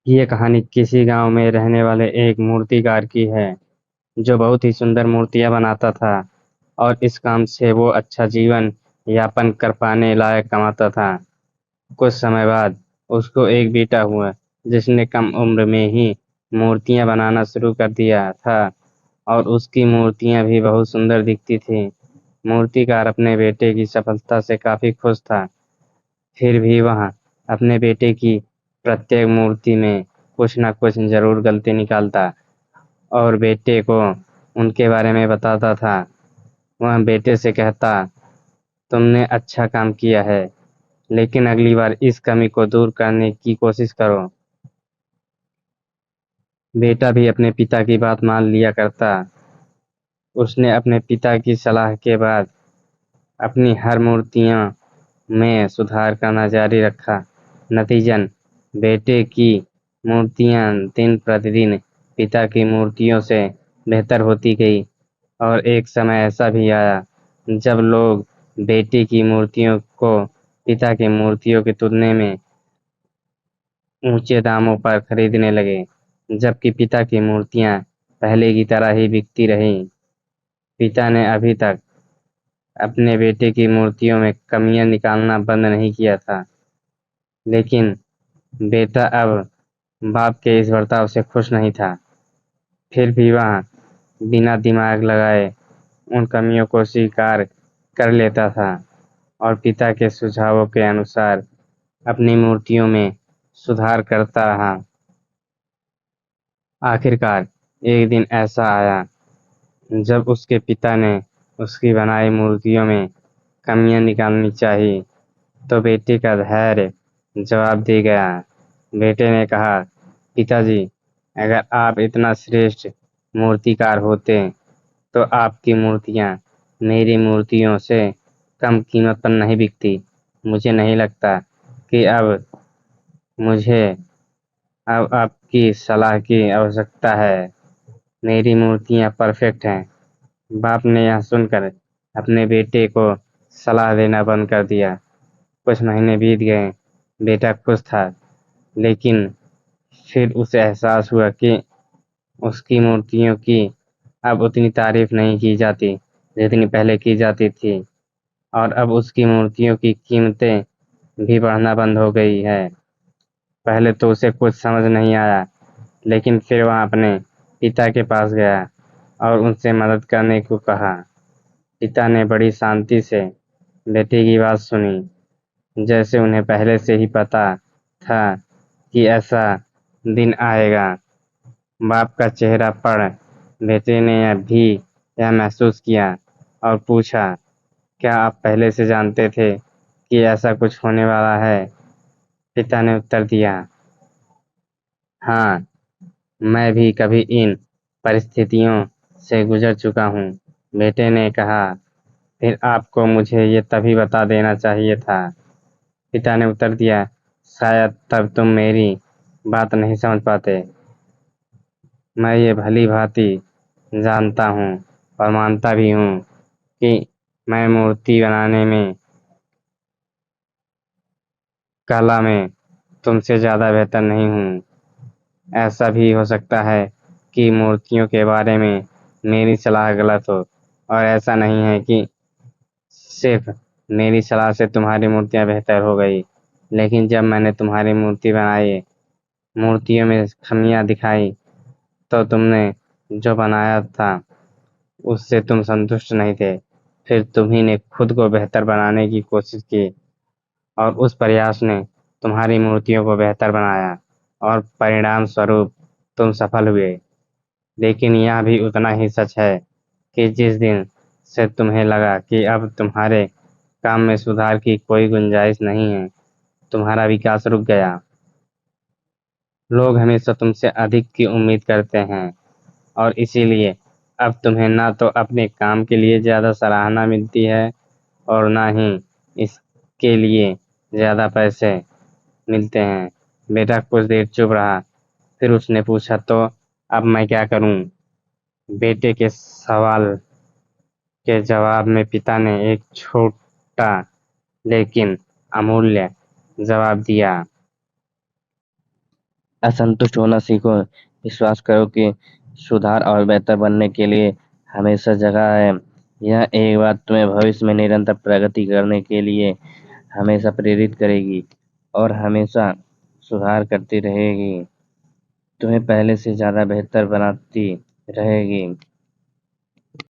ये कहानी किसी गांव में रहने वाले एक मूर्तिकार की है जो बहुत ही सुंदर मूर्तियां बनाता था और इस काम से वो अच्छा जीवन यापन कर पाने लायक कमाता था। कुछ समय बाद उसको एक बेटा हुआ जिसने कम उम्र में ही मूर्तियां बनाना शुरू कर दिया था और उसकी मूर्तियां भी बहुत सुंदर दिखती थीं। मूर्तिकार अपने बेटे की सफलता से काफी खुश था। फिर भी वह अपने बेटे की प्रत्येक मूर्ति में कुछ न कुछ जरूर गलती निकालता और बेटे को उनके बारे में बताता था। वह बेटे से कहता, तुमने अच्छा काम किया है, लेकिन अगली बार इस कमी को दूर करने की कोशिश करो। बेटा भी अपने पिता की बात मान लिया करता। उसने अपने पिता की सलाह के बाद अपनी हर मूर्तियों में सुधार करना जारी रखा। नतीजन बेटे की मूर्तियां दिन प्रतिदिन पिता की मूर्तियों से बेहतर होती गई और एक समय ऐसा भी आया जब लोग बेटे की मूर्तियों को पिता की मूर्तियों की तुलना में ऊंचे दामों पर खरीदने लगे, जबकि पिता की मूर्तियां पहले की तरह ही बिकती रहीं। पिता ने अभी तक अपने बेटे की मूर्तियों में कमियां निकालना बंद नहीं किया था, लेकिन बेटा अब बाप के इस बर्ताव से खुश नहीं था। फिर भी वह बिना दिमाग लगाए उन कमियों को स्वीकार कर लेता था और पिता के सुझावों के अनुसार अपनी मूर्तियों में सुधार करता रहा। आखिरकार एक दिन ऐसा आया जब उसके पिता ने उसकी बनाई मूर्तियों में कमियां निकालनी चाहिए, तो बेटे का धैर्य जवाब दे गया। बेटे ने कहा, पिताजी, अगर आप इतना श्रेष्ठ मूर्तिकार होते तो आपकी मूर्तियां मेरी मूर्तियों से कम कीमत पर नहीं बिकती। मुझे नहीं लगता कि मुझे अब आपकी सलाह की आवश्यकता है। मेरी मूर्तियां परफेक्ट हैं। बाप ने यह सुनकर अपने बेटे को सलाह देना बंद कर दिया। कुछ महीने बीत गए। बेटा खुश था, लेकिन फिर उसे एहसास हुआ कि उसकी मूर्तियों की अब उतनी तारीफ नहीं की जाती जितनी पहले की जाती थी और अब उसकी मूर्तियों की कीमतें भी बढ़ना बंद हो गई है। पहले तो उसे कुछ समझ नहीं आया, लेकिन फिर वह अपने पिता के पास गया और उनसे मदद करने को कहा। पिता ने बड़ी शांति से बेटे की बात सुनी, जैसे उन्हें पहले से ही पता था कि ऐसा दिन आएगा। बाप का चेहरा पढ़ बेटे ने भी यह महसूस किया और पूछा, क्या आप पहले से जानते थे कि ऐसा कुछ होने वाला है? पिता ने उत्तर दिया, हाँ, मैं भी कभी इन परिस्थितियों से गुजर चुका हूँ। बेटे ने कहा, फिर आपको मुझे ये तभी बता देना चाहिए था। पिता ने उत्तर दिया, शायद तब तुम मेरी बात नहीं समझ पाते। मैं ये भली भांति जानता हूँ और मानता भी हूँ कि मैं मूर्ति बनाने में, कला में तुमसे ज़्यादा बेहतर नहीं हूँ। ऐसा भी हो सकता है कि मूर्तियों के बारे में मेरी सलाह गलत हो, और ऐसा नहीं है कि सिर्फ मेरी सलाह से तुम्हारी मूर्तियाँ बेहतर हो गई। लेकिन जब मैंने तुम्हारी मूर्ति बनाई, मूर्तियों में खामियां दिखाई, तो तुमने जो बनाया था उससे तुम संतुष्ट नहीं थे। फिर तुम्ही ने खुद को बेहतर बनाने की कोशिश की और उस प्रयास ने तुम्हारी मूर्तियों को बेहतर बनाया और परिणाम स्वरूप तुम सफल हुए। लेकिन यह भी उतना ही सच है कि जिस दिन से तुम्हें लगा कि अब तुम्हारे काम में सुधार की कोई गुंजाइश नहीं है, तुम्हारा विकास रुक गया। लोग हमेशा तुमसे अधिक की उम्मीद करते हैं और इसीलिए अब तुम्हें ना तो अपने काम के लिए ज़्यादा सराहना मिलती है और ना ही इसके लिए ज़्यादा पैसे मिलते हैं। बेटा कुछ देर चुप रहा, फिर उसने पूछा, तो अब मैं क्या करूं? बेटे के सवाल के जवाब में पिता ने एक छोटा लेकिन अमूल्य जवाब दिया। असंतुष्ट होना सीखो। विश्वास करो कि सुधार और बेहतर बनने के लिए हमेशा जगह है। यह एक बात तुम्हें भविष्य में निरंतर प्रगति करने के लिए हमेशा प्रेरित करेगी और हमेशा सुधार करती रहेगी, तुम्हें पहले से ज़्यादा बेहतर बनाती रहेगी।